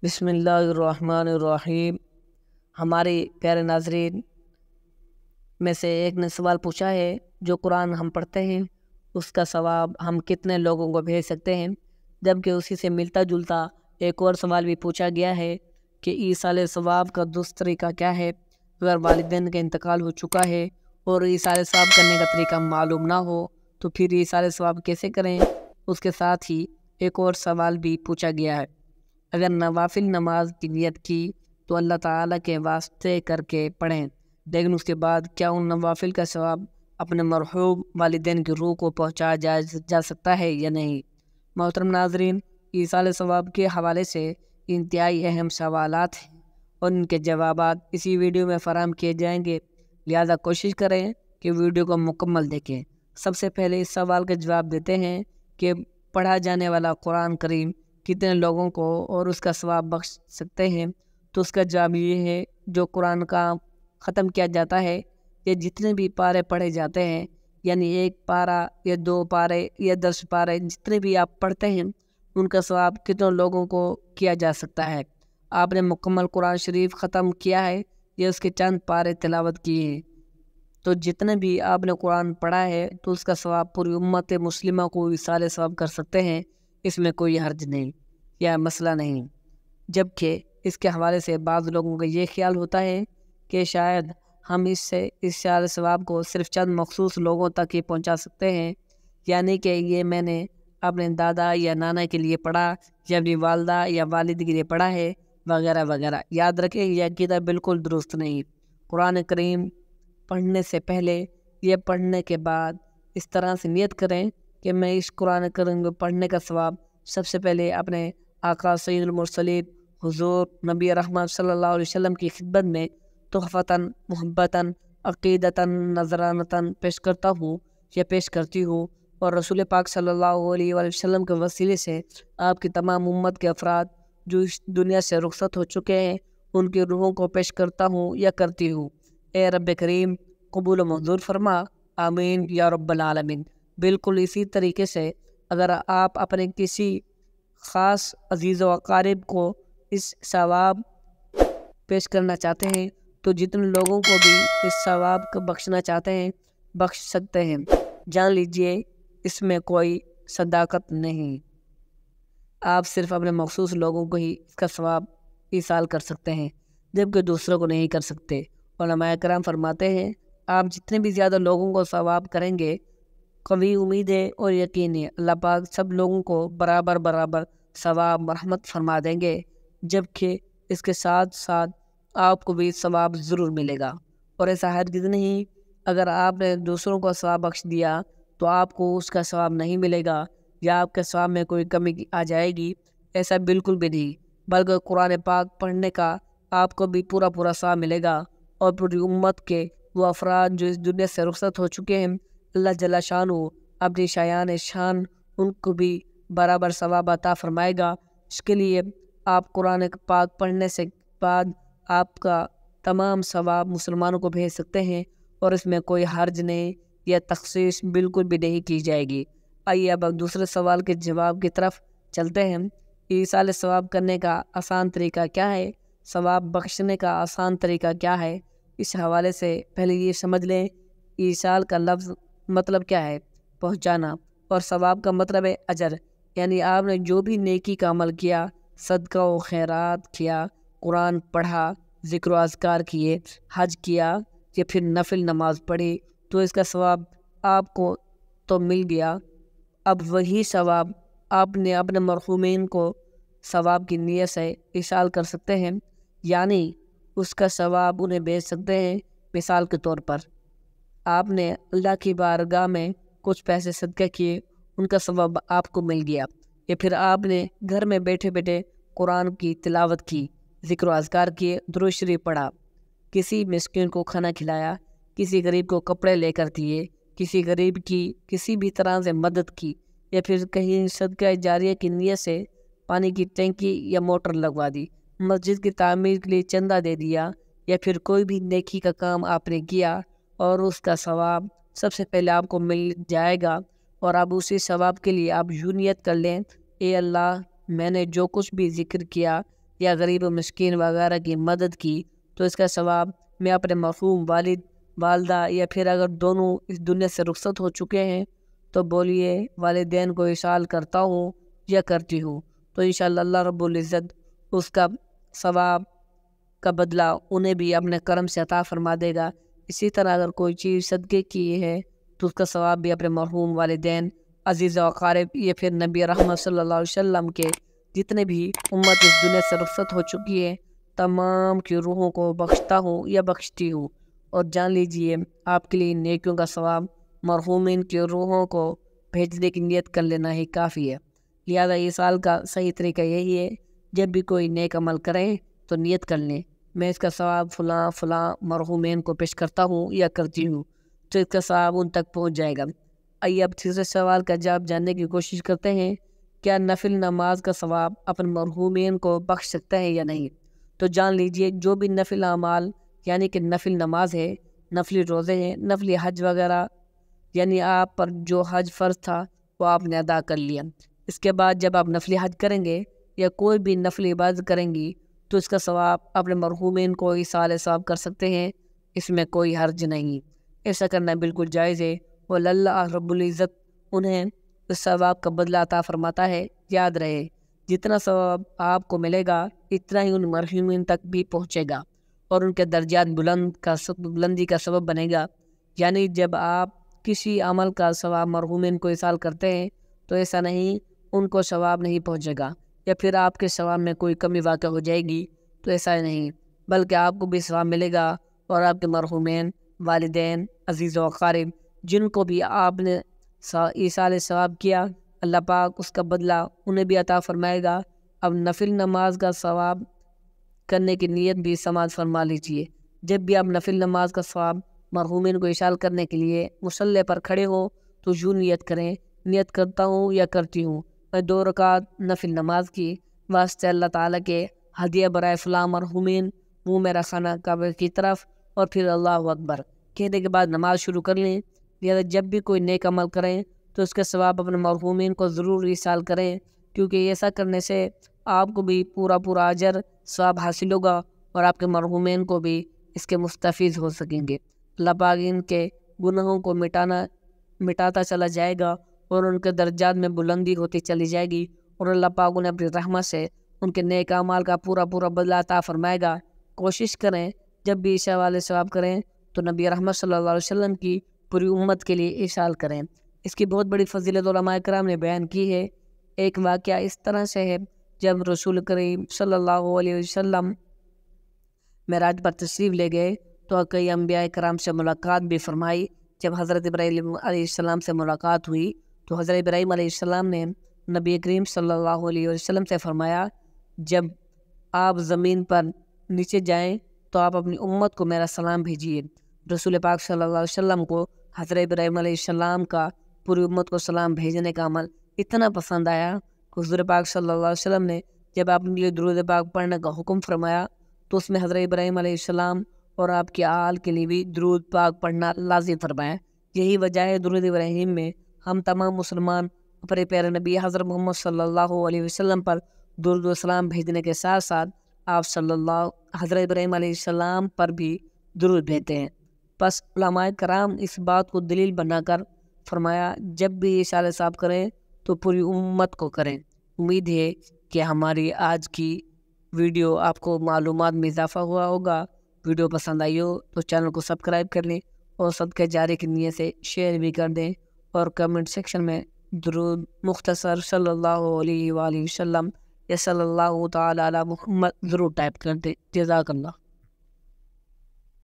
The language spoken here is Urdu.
بسم اللہ الرحمن الرحیم۔ ہمارے پیارے ناظرین میں سے ایک نے سوال پوچھا ہے، جو قرآن ہم پڑھتے ہیں اس کا ثواب ہم کتنے لوگوں کو بھیج سکتے ہیں؟ جبکہ اسی سے ملتا جلتا ایک اور سوال بھی پوچھا گیا ہے کہ ایصال ثواب کا درست طریقہ کیا ہے؟ اگر والدین کا انتقال ہو چکا ہے اور ایصال ثواب کرنے کا طریقہ معلوم نہ ہو تو پھر ایصال ثواب کیسے کریں؟ اس کے ساتھ ہی ایک اور سوال بھی پوچھا گیا ہے، اگر نوافل نماز کی نیت کی تو اللہ تعالیٰ کے واسطے کر کے پڑھیں، لیکن اس کے بعد کیا ان نوافل کا ثواب اپنے مرحوم والدین کی روح کو پہنچایا جا سکتا ہے یا نہیں؟ محترم ناظرین، ایصال ثواب کے حوالے سے انتہائی اہم سوالات ہیں اور ان کے جوابات اسی ویڈیو میں فراہم کیے جائیں گے، لہذا کوشش کریں کہ ویڈیو کو مکمل دیکھیں۔ سب سے پہلے اس سوال کا جواب دیتے ہیں کہ پڑھا جانے والا قرآن کریم کتنے لوگوں کو اور اس کا ثواب بخش سکتے ہیں؟ تو اس کا جواب یہ ہے، جو قرآن کا ختم کیا جاتا ہے یا جتنے بھی پارے پڑھے جاتے ہیں، یعنی ایک پارہ یا 2 پارے یا 10 پارے جتنے بھی آپ پڑھتے ہیں، ان کا ثواب کتنے لوگوں کو کیا جا سکتا ہے؟ آپ نے مکمل قرآن شریف ختم کیا ہے یا اس کے چند پارے تلاوت کیے ہیں، تو جتنے بھی آپ نے قرآن پڑھا ہے تو اس کا ثواب پوری امت مسلمہ کو ایصال ثواب کر سکتے ہیں، اس میں کوئی حرج نہیں یا مسئلہ نہیں۔ جبکہ اس کے حوالے سے بعض لوگوں کا یہ خیال ہوتا ہے کہ شاید ہم اس سے ایصال ثواب کو صرف چند مخصوص لوگوں تک ہی پہنچا سکتے ہیں، یعنی کہ یہ میں نے اپنے دادا یا نانا کے لیے پڑھا یا اپنی والدہ یا والد کے لیے پڑھا ہے وغیرہ وغیرہ۔ یاد رکھیں، یہ عقیدہ بالکل درست نہیں۔ قرآن کریم پڑھنے سے پہلے یا پڑھنے کے بعد اس طرح سے نیت کریں کہ میں اس قرآن کریم کو پڑھنے کا ثواب سب سے پہلے اپنے آقا سید المرسلین حضور نبی رحمت صلی اللہ علیہ وسلم کی خدمت میں تحفتاً، محبتاً، عقیدتاً، نذرانتاً پیش کرتا ہوں یا پیش کرتی ہوں، اور رسول پاک صلی اللہ علیہ وآلہ وسلم کے وسیلے سے آپ کی تمام امت کے افراد جو اس دنیا سے رخصت ہو چکے ہیں ان کی روحوں کو پیش کرتا ہوں یا کرتی ہوں۔ اے رب کریم قبول و منظور فرما، آمین یا رب العالمین۔ بالکل اسی طریقے سے اگر آپ اپنے کسی خاص عزیز و اقارب کو اس ثواب پیش کرنا چاہتے ہیں تو جتنے لوگوں کو بھی اس ثواب کو بخشنا چاہتے ہیں بخش سکتے ہیں، جان لیجئے اس میں کوئی صداقت نہیں، آپ صرف اپنے مخصوص لوگوں کو ہی اس کا ثواب ایصال کر سکتے ہیں جبکہ دوسروں کو نہیں کر سکتے۔ علماء کرام فرماتے ہیں، آپ جتنے بھی زیادہ لوگوں کو ثواب کریں گے، قوی امید ہے اور یقین ہے اللہ پاک سب لوگوں کو برابر برابر ثواب رحمت فرما دیں گے، جبکہ اس کے ساتھ ساتھ آپ کو بھی ثواب ضرور ملے گا۔ اور ایسا ہرگز نہیں اگر آپ نے دوسروں کو ثواب بخش دیا تو آپ کو اس کا ثواب نہیں ملے گا یا آپ کے ثواب میں کوئی کمی آ جائے گی، ایسا بالکل بھی نہیں، بلکہ قرآن پاک پڑھنے کا آپ کو بھی پورا پورا ثواب ملے گا، اور پوری امت کے وہ افراد جو اس دنیا سے رخصت ہو چکے ہیں اللہ جل شانہ اپنی شایان شان ان کو بھی برابر ثواب عطا فرمائے گا۔ اس کے لیے آپ قرآن پاک پڑھنے سے بعد آپ کا تمام ثواب مسلمانوں کو بھیج سکتے ہیں اور اس میں کوئی حرج نہیں یا تخصیص بالکل بھی نہیں کی جائے گی۔ آئیے اب دوسرے سوال کے جواب کی طرف چلتے ہیں۔ ایصال ثواب کرنے کا آسان طریقہ کیا ہے؟ ثواب بخشنے کا آسان طریقہ کیا ہے؟ اس حوالے سے پہلے یہ سمجھ لیں، ایصال کا لفظ مطلب کیا ہے؟ پہنچانا، اور ثواب کا مطلب ہے اجر، یعنی آپ نے جو بھی نیکی کا عمل کیا، صدقہ و خیرات کیا، قرآن پڑھا، ذکر و اذکار کیے، حج کیا یا پھر نفل نماز پڑھی تو اس کا ثواب آپ کو تو مل گیا۔ اب وہی ثواب آپ نے اپنے مرحومین کو ثواب کی نیت سے ایصال کر سکتے ہیں، یعنی اس کا ثواب انہیں بھیج سکتے ہیں۔ مثال کے طور پر آپ نے اللہ کی بارگاہ میں کچھ پیسے صدقہ کیے، ان کا ثواب آپ کو مل گیا، یا پھر آپ نے گھر میں بیٹھے بیٹھے قرآن کی تلاوت کی، ذکر و اذکار کیے، درود شریف پڑھا، کسی مسکین کو کھانا کھلایا، کسی غریب کو کپڑے لے کر دیے، کسی غریب کی کسی بھی طرح سے مدد کی، یا پھر کہیں صدقہ جاریہ کی نیت سے پانی کی ٹینکی یا موٹر لگوا دی، مسجد کی تعمیر کے لیے چندہ دے دیا، یا پھر کوئی بھی نیکی کا کام آپ نے کیا اور اس کا ثواب سب سے پہلے آپ کو مل جائے گا، اور اب اسی ثواب کے لیے آپ یوں نیت کر لیں، اے اللہ میں نے جو کچھ بھی ذکر کیا یا غریب و مسکین وغیرہ کی مدد کی تو اس کا ثواب میں اپنے مرحوم والد والدہ یا پھر اگر دونوں اس دنیا سے رخصت ہو چکے ہیں تو بولیے والدین کو اِشال کرتا ہوں یا کرتی ہوں، تو انشاءاللہ اللہ رب العزت اس کا ثواب کا بدلہ انہیں بھی اپنے کرم سے عطا فرما دے گا۔ اسی طرح اگر کوئی چیز صدقے کی ہے تو اس کا ثواب بھی اپنے مرحوم والدین، عزیز و اقارب یا پھر نبی رحمت صلی اللہ علیہ وسلم کے جتنے بھی امت اس دنیا سے رخصت ہو چکی ہے تمام کی روحوں کو بخشتا ہوں یا بخشتی ہوں۔ اور جان لیجئے آپ کے لیے نیکیوں کا ثواب مرحومین کی روحوں کو بھیجنے کی نیت کر لینا ہی کافی ہے۔ لہذا اس سال کا صحیح طریقہ یہی ہے، جب بھی کوئی نیک عمل کریں تو نیت کر لیں میں اس کا ثواب فلاں فلاں مرحومین کو پیش کرتا ہوں یا کرتی ہوں، تو اس کا ثواب ان تک پہنچ جائے گا۔ آئیے اب تیسرے سوال کا جواب جاننے کی کوشش کرتے ہیں، کیا نفل نماز کا ثواب اپنے مرحومین کو بخش سکتا ہے یا نہیں؟ تو جان لیجئے جو بھی نفل اعمال یعنی کہ نفل نماز ہے، نفلی روزے ہیں، نفلی حج وغیرہ، یعنی آپ پر جو حج فرض تھا وہ آپ نے ادا کر لیا، اس کے بعد جب آپ نفلی حج کریں گے یا کوئی بھی نفلی عبادت کریں گی تو اس کا ثواب اپنے مرحومین کو ایصال ثواب کر سکتے ہیں، اس میں کوئی حرج نہیں، ایسا کرنا بالکل جائز ہے، اور اللہ رب العزت انہیں اس ثواب کا بدلہ عطا فرماتا ہے۔ یاد رہے جتنا ثواب آپ کو ملے گا اتنا ہی ان مرحومین تک بھی پہنچے گا اور ان کے درجات بلندی کا سبب بنے گا۔ یعنی جب آپ کسی عمل کا ثواب مرحومین کو ایصال کرتے ہیں تو ایسا نہیں ان کو ثواب نہیں پہنچے گا یا پھر آپ کے ثواب میں کوئی کمی واقع ہو جائے گی، تو ایسا نہیں، بلکہ آپ کو بھی ثواب ملے گا اور آپ کے مرحومین، والدین، عزیز و اقارب جن کو بھی آپ نے ایصال ثواب کیا اللہ پاک اس کا بدلہ انہیں بھی عطا فرمائے گا۔ اب نفل نماز کا ثواب کرنے کی نیت بھی سماعت فرما لیجیے۔ جب بھی آپ نفل نماز کا ثواب مرحومین کو ایصال کرنے کے لیے مصلی پر کھڑے ہو تو یوں نیت کریں، نیت کرتا ہوں یا کرتی ہوں میں 2 رکعت نفل نماز کی واسطے اللہ تعالیٰ کے ہدیہ برائے فلاں مرحومین، منہ میرا خانہ کعبہ کی طرف، اور پھر اللہ اکبر کہنے کے بعد نماز شروع کر لیں۔ لہذا جب بھی کوئی نیک عمل کریں تو اس کے ثواب اپنے مرحومین کو ضرور ایصال کریں، کیونکہ ایسا کرنے سے آپ کو بھی پورا اجر ثواب حاصل ہوگا اور آپ کے مرحومین کو بھی اس کے مستفید ہو سکیں گے۔ اللہ پاک ان کے گناہوں کو مٹاتا چلا جائے گا اور ان کے درجات میں بلندی ہوتی چلی جائے گی، اور اللہ پاک انہیں اپنی رحمت سے ان کے نیک اعمال کا پورا بدلہ عطا فرمائے گا۔ کوشش کریں جب بھی عشاء والے ثواب کریں تو نبی رحمت صلی اللہ علیہ وسلم کی پوری امت کے لیے ایصال کریں۔ اس کی بہت بڑی فضیلت علماء کرام نے بیان کی ہے۔ ایک واقعہ اس طرح سے ہے، جب رسول کریم صلی اللہ علیہ وسلم معراج پر تشریف لے گئے تو کئی انبیاء کرام سے ملاقات بھی فرمائی۔ جب حضرت ابراہیم علیہ السلام سے ملاقات ہوئی تو حضرت ابراہیم علیہ السلام نے نبی کریم صلی اللہ علیہ وسلم سے فرمایا، جب آپ زمین پر نیچے جائیں تو آپ اپنی امت کو میرا سلام بھیجیے۔ رسول پاک صلی اللہ علیہ وسلم کو حضرت ابراہیم علیہ السلام کا پوری امت کو سلام بھیجنے کا عمل اتنا پسند آیا کہ حضور پاک صلی اللہ علیہ وسلم نے جب آپ کے لیے درود پاک پڑھنے کا حکم فرمایا تو اس میں حضرت ابراہیم علیہ السلام اور آپ کے آل کے لیے بھی درود پاک پڑھنا لازم فرمایا۔ یہی وجہ ہے درود ابراہیم میں ہم تمام مسلمان اپنے پیارے نبی حضرت محمد صلی اللہ علیہ وسلم پر درود و سلام بھیجنے کے ساتھ ساتھ آپ حضرت ابراہیم علیہ السلام پر بھی درود بھیجتے ہیں۔ بس علماء کرام اس بات کو دلیل بنا کر فرمایا جب بھی ایصال ثواب کریں تو پوری امت کو کریں۔ امید ہے کہ ہماری آج کی ویڈیو آپ کو معلومات میں اضافہ ہوا ہوگا۔ ویڈیو پسند آئی ہو تو چینل کو سبسکرائب کر لیں اور صدقہ جاری کی نیت سے شیئر بھی کر دیں، اور کمنٹ سیکشن میں درود مختصر صلی اللہ علیہ وآلہ وسلم یا صلی اللہ تعالی علی محمد ضرور ٹائپ کر دیں۔ جزاک اللہ۔